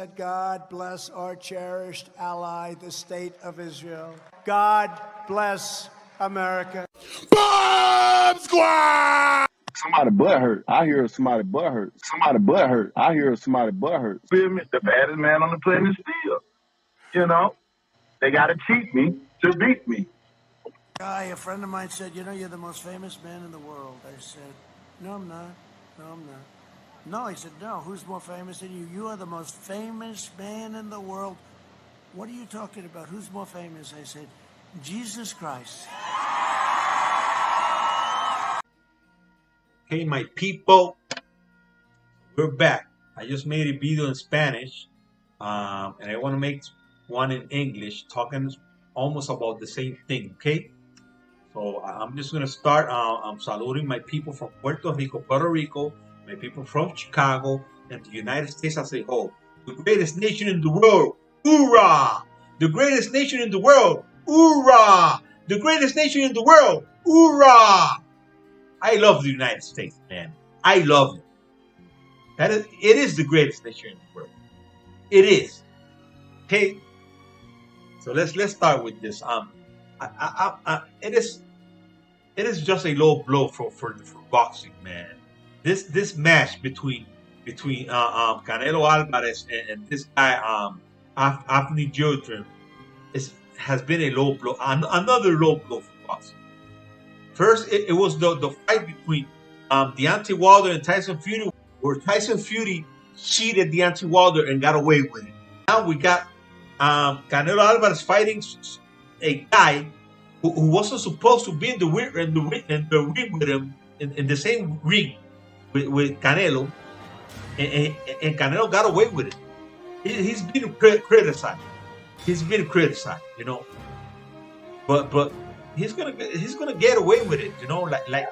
that God bless our cherished ally, the State of Israel. God bless America. Bomb Squad! Somebody butt hurt. I hear somebody butt hurt. Somebody butt hurt. I hear somebody butt hurt. Feel me? The baddest man on the planet still. You know, they got to cheat me to beat me. A friend of mine said, you know, you're the most famous man in the world. I said, no, I'm not. No, I'm not. No, he said, no, who's more famous than you? You are the most famous man in the world. What are you talking about? Who's more famous? I said, Jesus Christ. Hey, my people, we're back. I just made a video in Spanish, and I want to make one in English, talking almost about the same thing, okay? So I'm just going to start. I'm saluting my people from Puerto Rico, my people from Chicago, and the United States as a whole. The greatest nation in the world, hoorah! The greatest nation in the world, hoorah! The greatest nation in the world, hoorah! I love the United States, man. I love it. It is the greatest nation in the world. It is. Okay. So let's start with this. It is just a low blow for boxing, man. This match between Canelo Alvarez and this guy Anthony Joshua has been a low blow, another low blow for boxing. First, it was the fight between Deontay Wilder and Tyson Fury, where Tyson Fury cheated Deontay Wilder and got away with it. Now we got Canelo Alvarez fighting a guy who wasn't supposed to be in the ring with him, in the same ring with Canelo, and Canelo got away with it. He's been criticized. He's been criticized, you know. But he's gonna get away with it, you know, like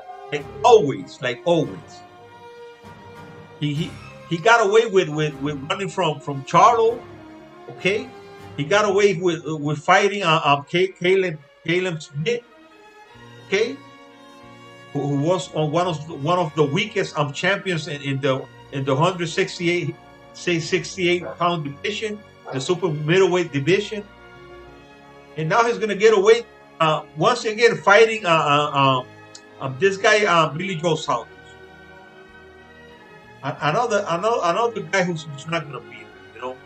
always. He got away with running from Charlo, okay. He got away with fighting Caleb Smith, okay, who was on one of the weakest champions in the 168 pound division, the super middleweight division, and now he's gonna get away once again fighting this guy Billy Joe Saunders, another guy who's not gonna beat him, you know.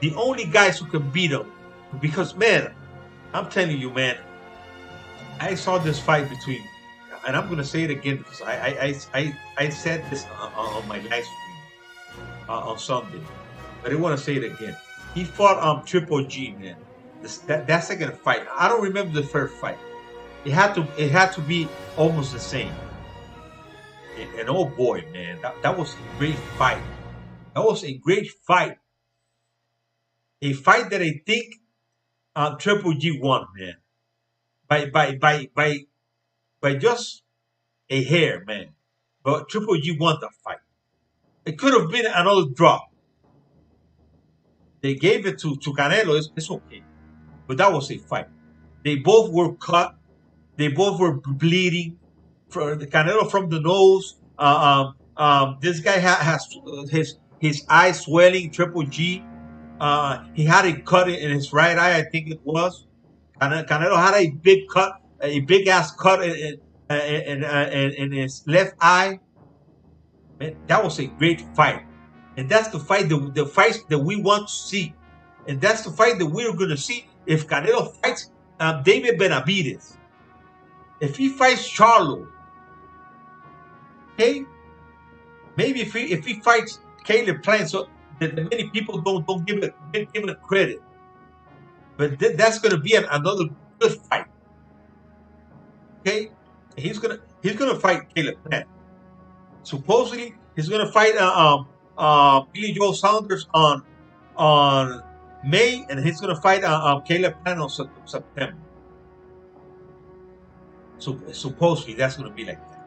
The only guys who can beat him, because man, I'm telling you, man, I saw this fight between, and I'm gonna say it again because I said this on my live stream on Sunday, but I want to say it again. He fought Triple G, man. That second fight, I don't remember the first fight. It had to be almost the same. And oh boy, man, that was a great fight. That was a great fight. A fight that I think Triple G won, man. By just a hair, man. But Triple G won the fight. It could have been another draw. They gave it to Canelo. It's okay. But that was a fight. They both were cut. They both were bleeding. For the Canelo from the nose. This guy has his eye swelling. Triple G. He had a cut in his right eye, I think it was. Canelo had a big cut, a big ass cut in his left eye. Man, that was a great fight, and that's the fight, the fights that we want to see, and that's the fight that we're gonna see if Canelo fights David Benavidez, if he fights Charlo, okay, maybe if he fights Caleb Plant, so that many people don't give it credit, but that's gonna be another good fight. Okay, he's gonna fight Caleb Plant. Supposedly, he's gonna fight Billy Joe Saunders on May, and he's gonna fight Caleb Plant on September. So supposedly that's gonna be like that.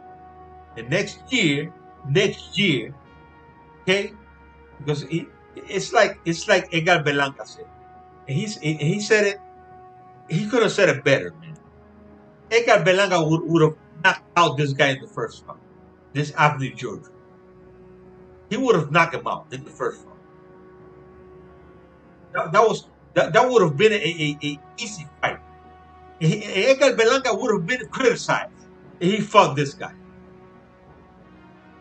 And next year, okay, because it's like Edgar Berlanga said, and he said it. He could have said it better, man. Edgar Berlanga would have knocked out this guy in the first round. This Anthony Joshua. He would have knocked him out in the first round. That would have been a easy fight. Edgar Berlanga would have been criticized if he fought this guy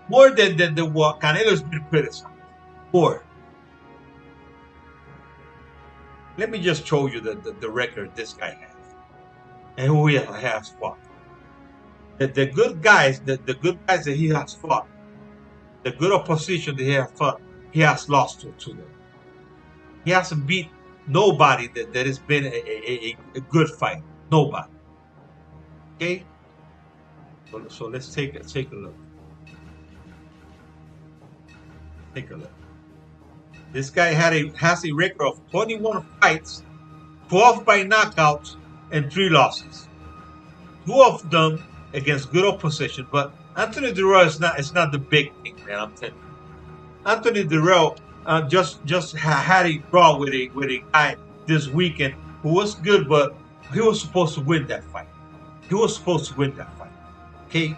more than what Canelo's been criticized. More. Let me just show you the record this guy has and who he has fought. The good guys, the good guys that he has fought, the good opposition that he has fought, he has lost to them. He hasn't beat nobody that has been a good fight. Nobody. Okay? So let's take a look. Take a look. This guy has a record of 21 fights, 12 by knockouts, and 3 losses. 2 of them against good opposition, but Anthony Durrell is not the big thing, man. I'm telling you. Anthony Durrell just had a draw with a guy this weekend who was good, but he was supposed to win that fight. He was supposed to win that fight. Okay,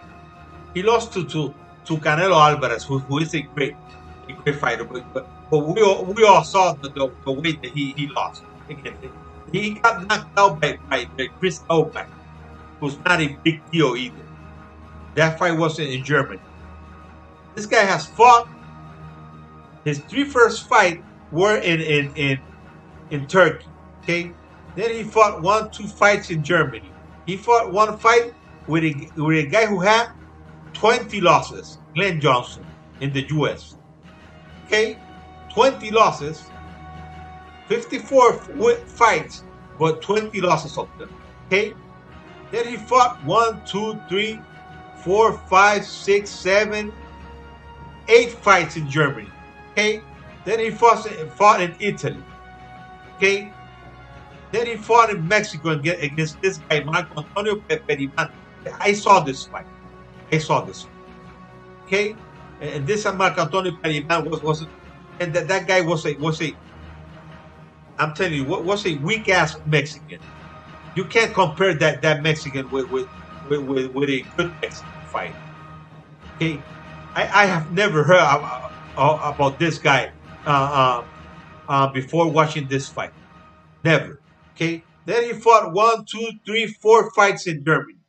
he lost to Canelo Alvarez, who is a great fighter, but we all saw the way that he lost. He got knocked out by Chris Eubank, who's not a big deal either. That fight wasn't in Germany. This guy has fought. His 3 first fights were in Turkey. Okay, then he fought 2 fights in Germany. He fought 1 fight with a guy who had 20 losses, Glenn Johnson, in the U.S. Okay, 20 losses, 54 fights, but 20 losses of them. Okay, then he fought 1, 2, 3, 4, 5, 6, 7, 8 fights in Germany. Okay, then he fought in Italy. Okay, then he fought in Mexico against this guy, Marco Antonio Periban. I saw this fight. Okay, and this Marco Antonio Periban wasn't, and that guy was a. I'm telling you, was a weak ass Mexican. You can't compare that Mexican with a good Mexican fight. Okay, I have never heard about this guy before watching this fight. Never. Okay. Then he fought 1, 2, 3, 4 fights in Germany.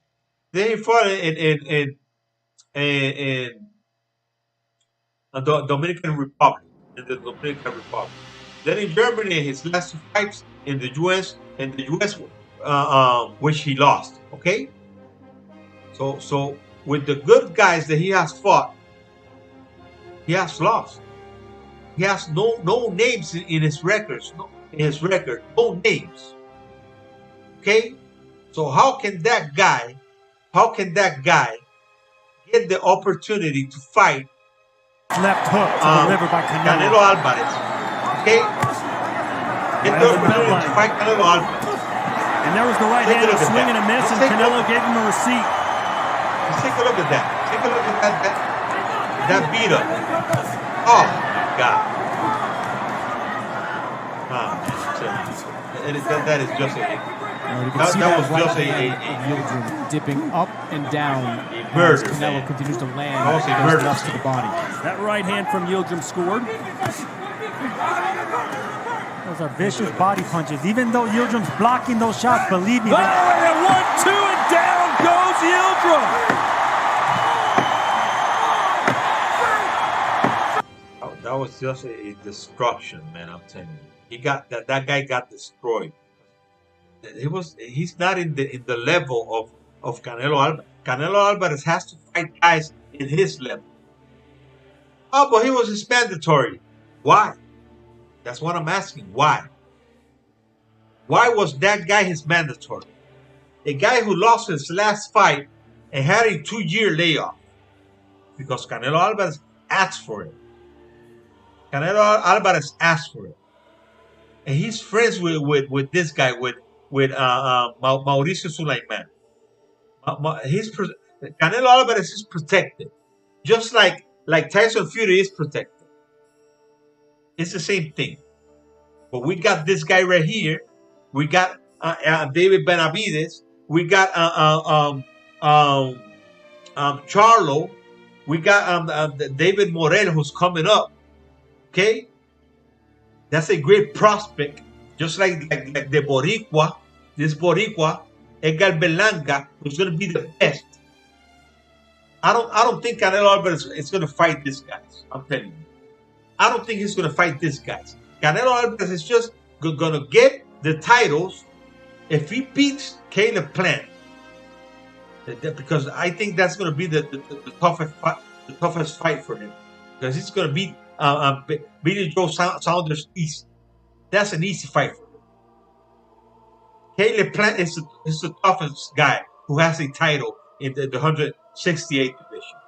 Then he fought in the Dominican Republic. Then in Germany, his last 2 fights in the U.S. Which he lost. Okay. So with the good guys that he has fought, he has lost. He has no names in his records. No names. Okay? So how can that guy get the opportunity to fight left hook delivered by Canelo Alvarez? Okay? Get the opportunity to fight Canelo Alvarez. And there was the right hand, a swing and a miss, and Canelo gave him a receipt. Let's take a look at that. Take a look at that beat up. Oh my God. That is just that was just a Yildirim dipping up and down murder. As Canelo continues to land That was a murder. those thrusts to the body. That right hand from Yildirim scored. Those are vicious body punches. Even though Yildirim's blocking those shots, believe me. Oh, and 1, 2, and down goes Yildirim. That was just a destruction, man. I'm telling you, he got that guy got destroyed. He's not in the level of Canelo Alvarez. Canelo Alvarez has to fight guys in his level. Oh, but he was his mandatory. Why? That's what I'm asking. Why? Why was that guy his mandatory? A guy who lost his last fight and had a 2-year layoff because Canelo Alvarez asked for it. Canelo Alvarez asked for it, and he's friends with this guy with Mauricio Sulaiman. Canelo Alvarez is protected, just like Tyson Fury is protected. It's the same thing. But we got this guy right here. We got David Benavidez. We got Charlo. We got David Morel, who's coming up. Okay, That's a great prospect, just like the Boricua, this Boricua, Edgar Berlanga, who's going to be the best. I don't think Canelo Alvarez is going to fight these guys. I'm telling you. I don't think he's going to fight these guys. Canelo Alvarez is just going to get the titles if he beats Caleb Plant. Because I think that's going to be the toughest fight for him. Because he's going to beat Billy Joe Saunders easy. That's an easy fight for him. Caleb Plant is the toughest guy who has a title in the 168 division.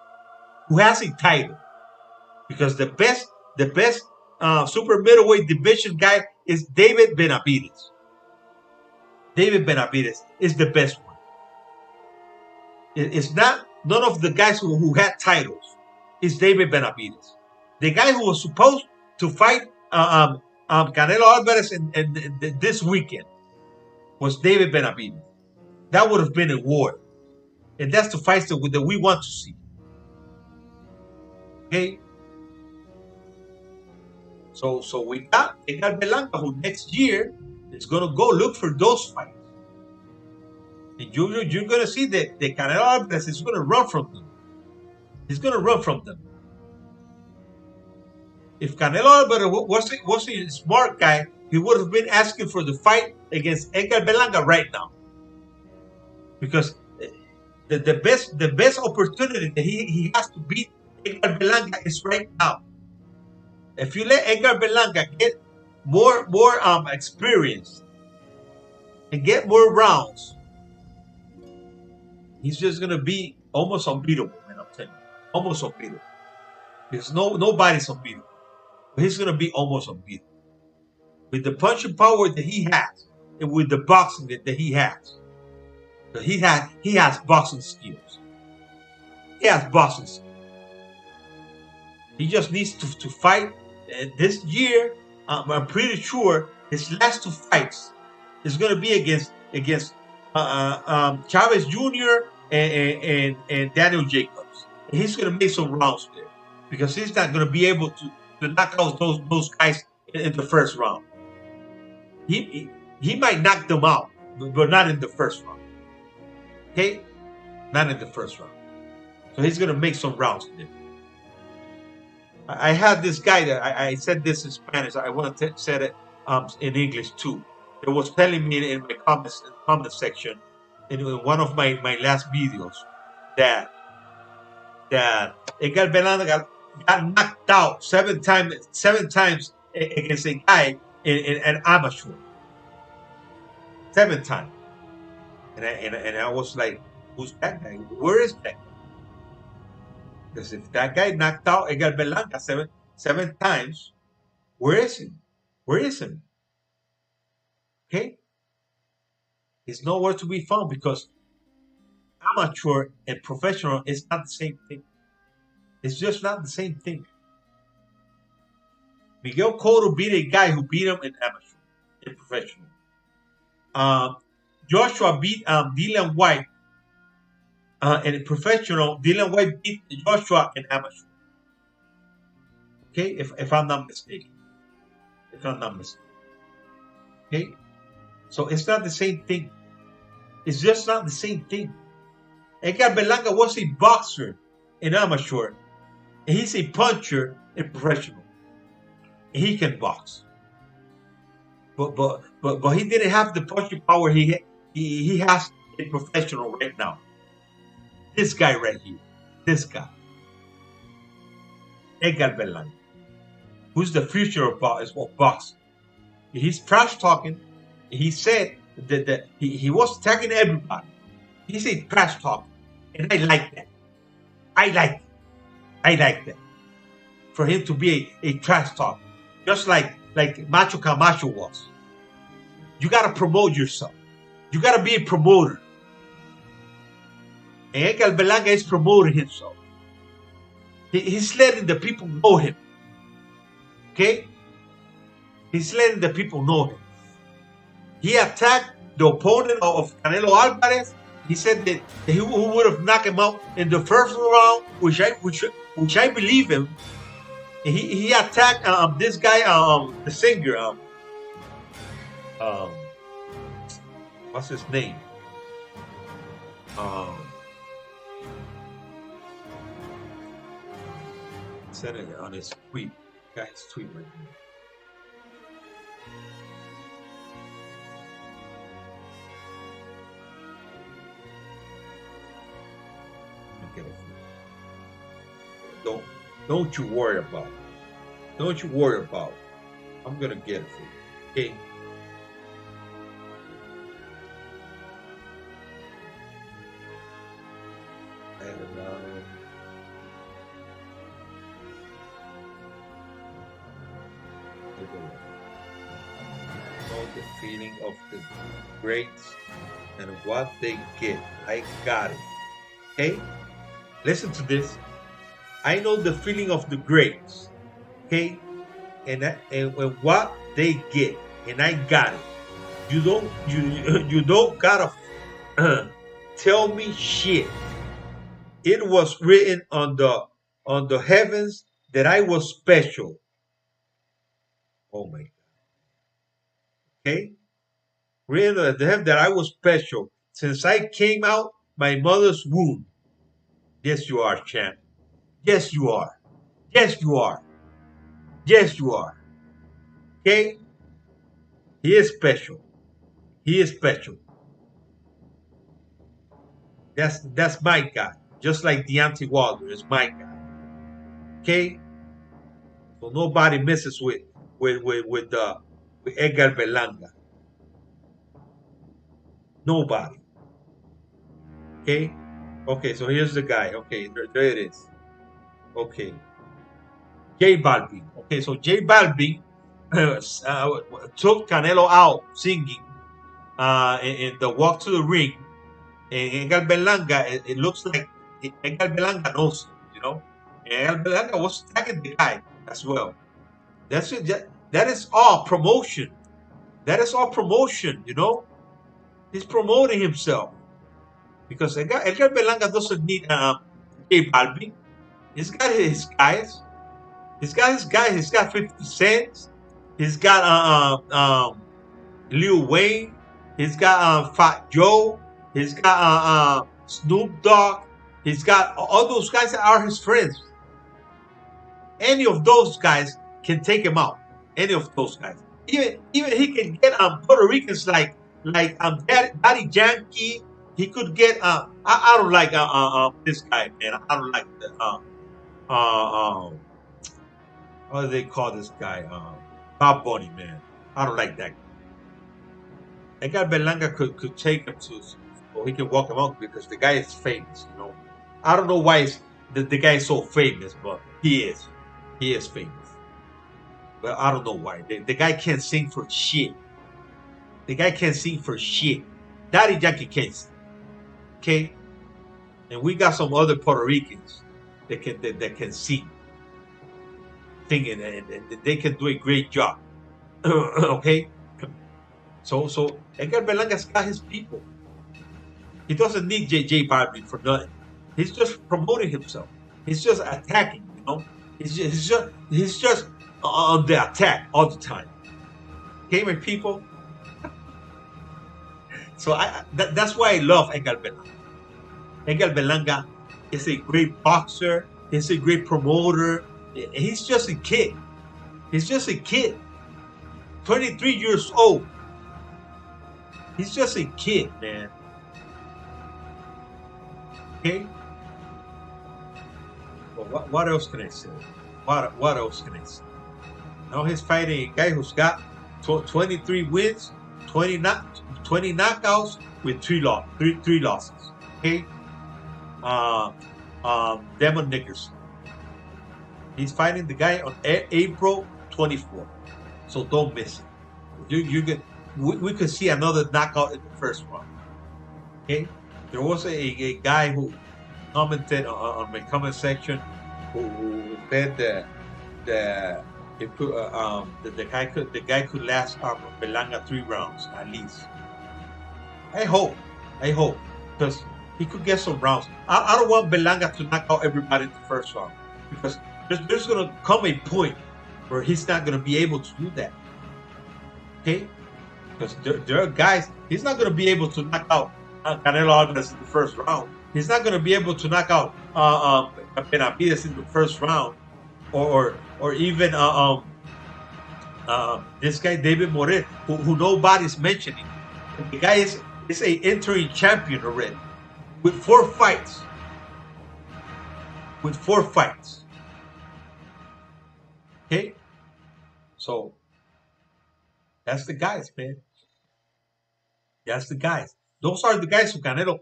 Who has a title. Because the best super middleweight division guy is David Benavidez. David Benavidez is the best one. It's not none of the guys who had titles. It's David Benavidez. The guy who was supposed to fight Canelo Alvarez in this weekend was David Benavidez. That would have been a war. And that's the fights that we want to see. Okay? So we got Berlanga, who next year is going to go look for those fights. And you're going to see that the Canelo Alvarez is going to run from them. He's going to run from them. If Canelo Alvarez was a smart guy, he would have been asking for the fight against Edgar Berlanga right now. Because the best opportunity that he has to beat Edgar Berlanga is right now. If you let Edgar Berlanga get more experience and get more rounds, he's just gonna be almost unbeatable, man. I'm telling you, almost unbeatable. Because nobody's unbeatable, but he's gonna be almost unbeatable with the punching power that he has and with the boxing that he has. But he has boxing skills. He has boxing skills. He just needs to fight. This year, I'm pretty sure his last two fights is going to be against Chavez Jr. and Daniel Jacobs. And he's going to make some rounds there because he's not going to be able to knock out those guys in the first round. He might knock them out, but not in the first round. Okay, not in the first round. So he's going to make some rounds there. I had this guy that I said this in Spanish. I want to say it in English too. It was telling me in my comment section in one of my last videos that Edgar Berlanga got knocked out seven times against a guy in an amateur. 7 times. And I was like, who's that guy? Where is that guy? Because if that guy knocked out Edgar Berlanga seven times, where is he? Where is he? Okay? He's nowhere to be found because amateur and professional is not the same thing. It's just not the same thing. Miguel Cotto beat a guy who beat him in amateur, in professional. Joshua beat Dillian White in professional. Dillian White beat Joshua in amateur. Okay, if I'm not mistaken. Okay, so it's not the same thing. It's just not the same thing. Edgar Berlanga was a boxer in amateur, and he's a puncher in professional. And he can box, but he didn't have the punching power he has in professional right now. This guy right here, this guy, Edgar Berlanga, who's the future of boxing. He's trash talking. He said that he was attacking everybody. He said trash talking, and I like that. I like that. For him to be a trash talker, just like Macho Camacho was. You gotta promote yourself. You gotta be a promoter. And Edgar Berlanga is promoting himself. He's letting the people know him. Okay? He's letting the people know him. He attacked the opponent of Canelo Alvarez. He said that he would have knocked him out in the first round, which I believe him. He attacked this guy the singer um what's his name said it on his tweet. Guy's tweet right here. Okay. Don't you worry about it. Don't you worry about it. I'm gonna get it for you. Okay. Know the feeling of the greats and what they get. I got it. Okay? Listen to this. I know the feeling of the greats. Okay? And what they get. And I got it. You don't gotta tell me shit. It was written on the heavens that I was special. Oh my God. Okay? Written on the heavens that I was special. Since I came out my mother's womb. Yes, you are, champ. Yes, you are. Yes, you are. Yes, you are. Okay? He is special. He is special. That's my guy. Just like Deontay Wilder is my guy. Okay? So nobody messes with Edgar Berlanga. Nobody. Okay? Okay, so here's the guy. Okay, there it is. Okay. J Balvin. Okay, so J Balvin took Canelo out singing in the walk to the ring. And Edgar Berlanga, it looks like Edgar Berlanga knows him, you know. And Edgar Berlanga was attacking the guy as well. That's it. That is all promotion. That is all promotion, you know. He's promoting himself because Edgar Berlanga doesn't need J Balvin. He's got his guys. He's got his guys. He's got 50 Cent. He's got Lil Wayne. He's got Fat Joe. He's got Snoop Dogg. He's got all those guys that are his friends. Any of those guys can take him out. Any of those guys. Even he can get Puerto Ricans like Daddy Yankee. He could get I don't like this guy, man. I don't like the what do they call this guy? Bob Bunny, man. I don't like that guy. That guy Berlanga could take him to, or he can walk him out because the guy is famous, you know. I don't know why the guy is so famous, but he is. He is famous. But I don't know why. The guy can't sing for shit. The guy can't sing for shit. Daddy Yankee can't sing. Okay? And we got some other Puerto Ricans that can sing. Singing and they can do a great job. Okay? So Edgar Berlanga's got his people. He doesn't need J Balvin for nothing. He's just promoting himself. He's just attacking, you know. He's just on the attack all the time. Okay, my people. So that's why I love Edgar Berlanga. Edgar Berlanga is a great boxer. He's a great promoter. He's just a kid. He's just a kid. 23 years old. He's just a kid, man. Okay? Well, what else can I say? What else can I say? Now he's fighting a guy who's got 23 wins, 20 knockouts with three losses. Okay? Demon Nickerson. He's fighting the guy on April 24th. So don't miss it. We could see another knockout in the first round. Okay? There was a guy who commented on my comment section who said that it could, the guy could last Berlanga 3 rounds at least. I hope, because he could get some rounds. I don't want Berlanga to knock out everybody in the first round because there's gonna come a point where he's not gonna be able to do that. Okay, because there are guys he's not gonna be able to knock out Canelo Alvarez in the first round. He's not gonna be able to knock out Benavidez in the first round, or even this guy David Morel, who nobody's mentioning. The guy is a interim champion already with 4 fights. With 4 fights. Okay, so that's the guys, man. That's the guys. Those are the guys who Canelo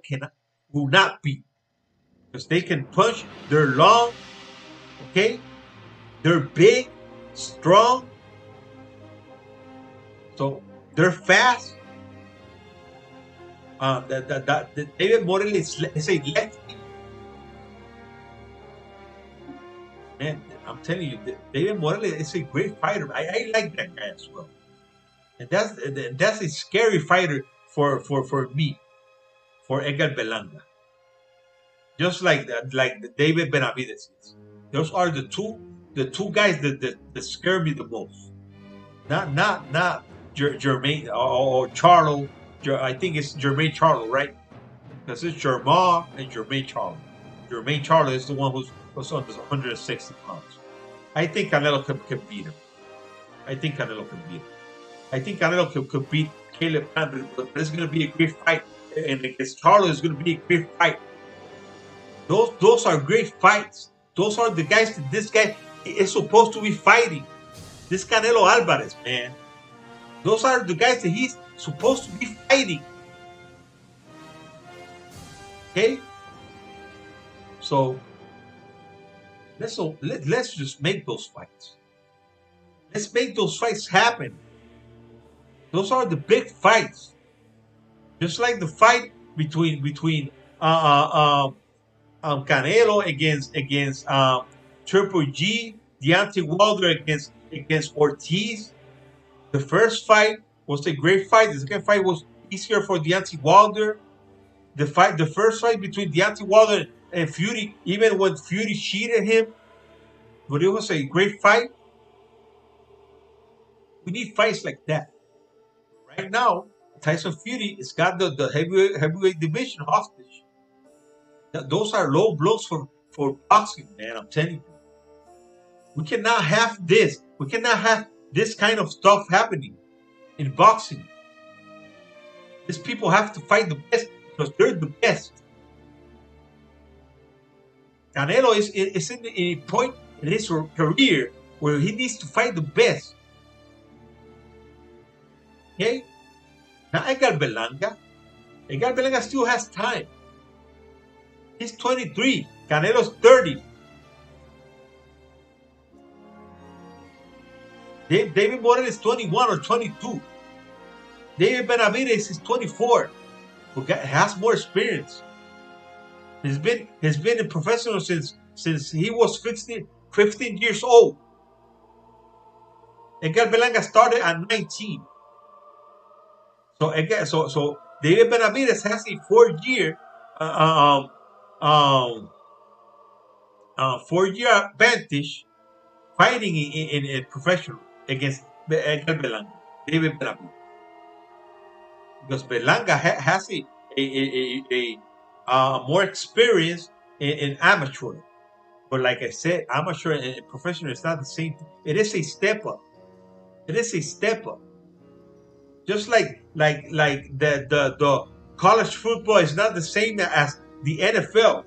will not beat, because they can punch. They're long. Okay, they're big, strong. So they're fast. The David Morel is a lefty. Man, I'm telling you, David Morel is a great fighter. I like that guy as well. And that's a scary fighter for me, for Edgar Berlanga. Just like the David Benavidez is. Those are the two guys that scare me the most. Not Jermaine or Charlo. I think it's Jermaine Charlo, right? Because it's Jermar and Jermaine Charlo. Jermaine Charlo is the one who's on 160 pounds. I think Canelo can beat him. I think Canelo could beat Caleb Plant, but it's going to be a great fight. And against Charlo, it's going to be a great fight. Those are great fights. Those are the guys that this guy is supposed to be fighting. This Canelo Alvarez, man. Those are the guys that he's supposed to be fighting. Okay? So let's just make those fights. Let's make those fights happen. Those are the big fights. Just like the fight between Canelo against Triple G, Deontay Wilder against Ortiz. The first fight was a great fight. The second fight was easier for Deontay Wilder. The first fight between Deontay Wilder and Fury, even when Fury cheated him, but it was a great fight. We need fights like that. Right now, Tyson Fury has got the heavyweight division hostage. Those are low blows for boxing, man. I'm telling you. We cannot have this. We cannot have this kind of stuff happening in boxing. These people have to fight the best because they're the best. Canelo is in a point in his career where he needs to fight the best. Okay? Now Edgar Berlanga. Edgar Berlanga still has time. He's 23. Canelo's 30. David Morel is 21 or 22. David Benavidez is 24. Who has more experience. He's been a professional since he was 15 years old. Edgar Berlanga started at 19. So David Benavidez has a 4-year 4-year advantage fighting in professional against Edgar Berlanga, David Berlanga, because Berlanga has a more experience in amateur. But like I said, amateur and professional is not the same. It is a step up. It is a step up. Just like the college football is not the same as the NFL.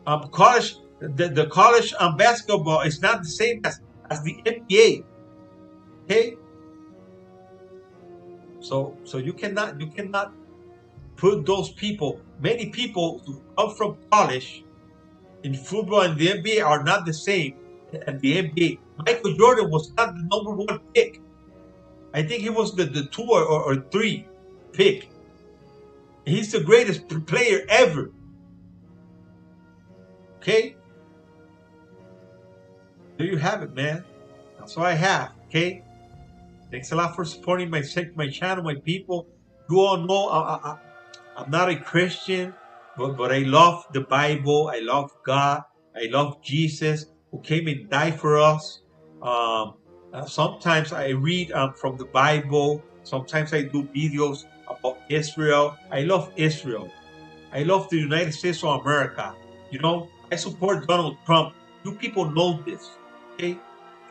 The college basketball is not the same as the NBA. Okay? So you cannot put those people. Many people who come from college in football and the NBA are not the same as the NBA. Michael Jordan was not the number 1 pick. I think he was the 2 or 3 pick. He's the greatest player ever. Okay? There you have it, man. That's what I have. Okay? Thanks a lot for supporting my channel, my people. You all know I'm not a Christian, but I love the Bible. I love God. I love Jesus. who came and died for us. Sometimes I read from the Bible. Sometimes I do videos about Israel. I love Israel. I love the United States of America. You know, I support Donald Trump. You people know this, okay?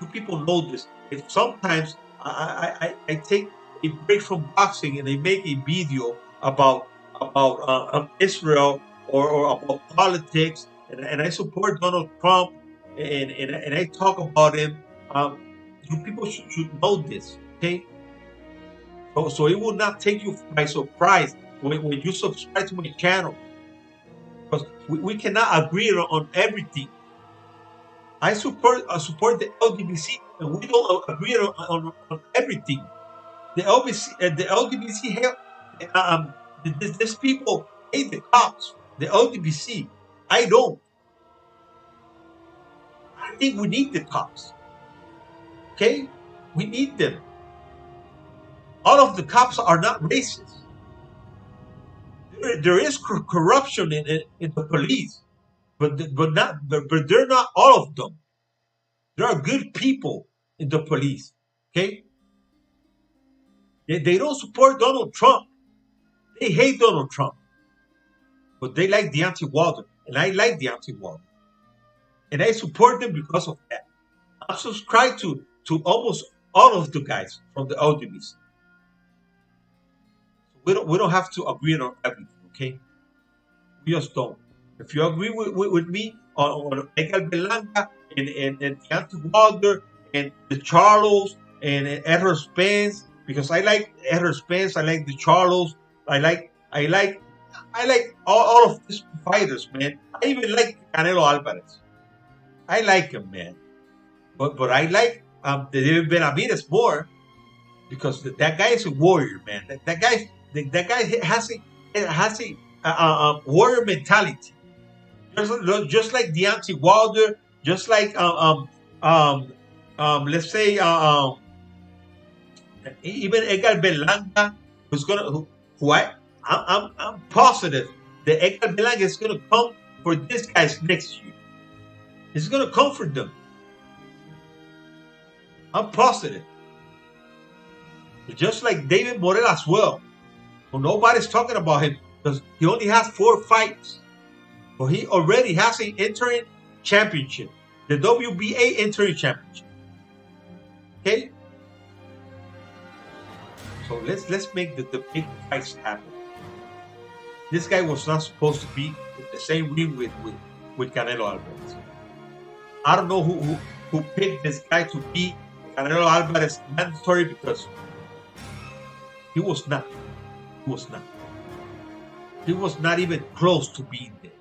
You people know this. If sometimes I take a break from boxing and I make a video about Israel or about politics, and I support Donald Trump and I talk about him. You people should know this, okay? So it will not take you by surprise when you subscribe to my channel, because we cannot agree on everything. I support the LGBT, and we don't agree on everything. The LGBT help. These people hate the cops. The LGBT, I don't. I think we need the cops. Okay, we need them. All of the cops are not racist. There is corruption in the police, but they're not all of them. There are good people in the police. Okay, they don't support Donald Trump. They hate Donald Trump, but they like Deontay Wilder, and I like Deontay Wilder, and I support them because of that. I'm subscribed to almost all of the guys from the LGBTs. We don't have to agree on everything, okay? We just don't. If you agree with me on Edgar Berlanga and Deontay Wilder and the Charlos and Edgar Spence, because I like Edgar Spence, I like the Charlos, I like all of these fighters, man. I even like Canelo Alvarez. I like him, man. But I like David Benavidez more, because that guy is a warrior, man. That guy has a warrior mentality, just like Deontay Wilder, just like let's say even Edgar Berlanga, I'm positive that Edgar Berlanga is gonna come for these guys next year. He's gonna come for them. I'm positive. Just like David Morel as well. Well, nobody's talking about him because he only has 4 fights. But he already has an interim championship. The WBA interim championship. Okay? So let's make the big fights happen. This guy was not supposed to be in the same ring with Canelo Alvarez. I don't know who picked this guy to be Canelo Alvarez mandatory, because he was not. He was not. He was not even close to being there.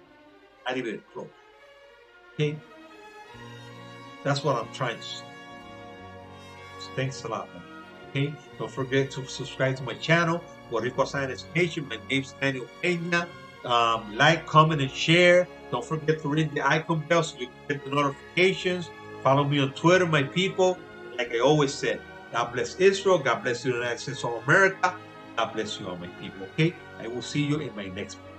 Not even close. Okay? That's what I'm trying to say. So thanks a lot, man. Okay? Don't forget to subscribe to my channel, Boricua Science Education. My name's Daniel Peña. Like, comment, and share. Don't forget to ring the icon bell so you can get the notifications. Follow me on Twitter, my people. Like I always said, God bless Israel. God bless the United States of America. God bless you all, my people. Okay? I will see you in my next video.